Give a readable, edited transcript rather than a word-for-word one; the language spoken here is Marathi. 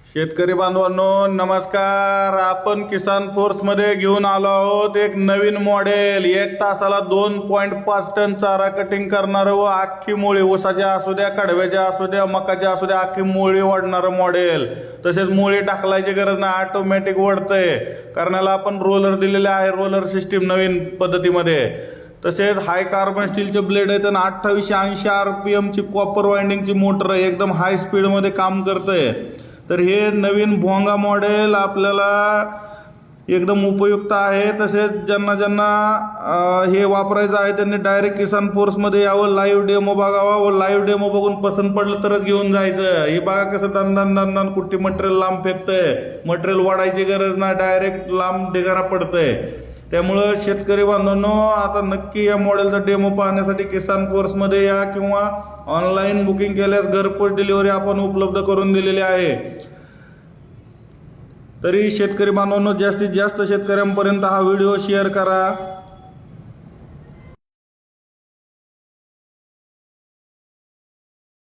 शेतकरी बांधवांनो नमस्कार। आपण किसान फोर्स मध्ये घेऊन आलो आहोत एक नवीन मॉडेल। 1 तासाला 2.5 टन चारा कटिंग करणारं व अख्खी मुळी ऊसाच्या असू द्या, कडव्याच्या असू द्या, मकाच्या असू द्या, अख्खी मुळी वाढणारं मॉडेल। तसेच मुळी टाकलायची गरज नाही, ऑटोमॅटिक वाढतंय। करण्याला आपण रोलर दिलेले आहे, रोलर सिस्टीम नवीन पद्धतीमध्ये। तसेच हाय कार्बन स्टीलचे ब्लेड आहेत आणि 2880 RPM ची कॉपर वाइंडिंगची मोटर आहे, एकदम हाय स्पीड मध्ये काम करते। तर हे नवीन भोंगा मॉडेल आपल्याला एकदम उपयुक्त आहे। तसेच ज्यांना हे वापरायचं आहे त्यांनी डायरेक्ट किसान फोर्स मध्ये यावं, लाईव्ह डेमो बघावा व लाईव्ह डेमो बघून पसंत पडलं तरच घेऊन जायचं। हे बघा कसं दन कुठे मटेरियल लांब फेकतंय, मटेरियल वाढायची गरज नाही, डायरेक्ट लांब ढिगारा पडतंय। त्यामुळे शेतकरी बांधवांनो आता नक्की या मॉडेलचा डेमो पाहण्यासाठी किसान फोर्स मध्ये या किंवा ऑनलाईन बुकिंग केल्यास घरपोच डिलिव्हरी आपण उपलब्ध करून दिलेली आहे। तरी शेतकरी बांधवांनो जास्तीत जास्त शेतकऱ्यांपर्यंत हा व्हिडिओ शेअर करा।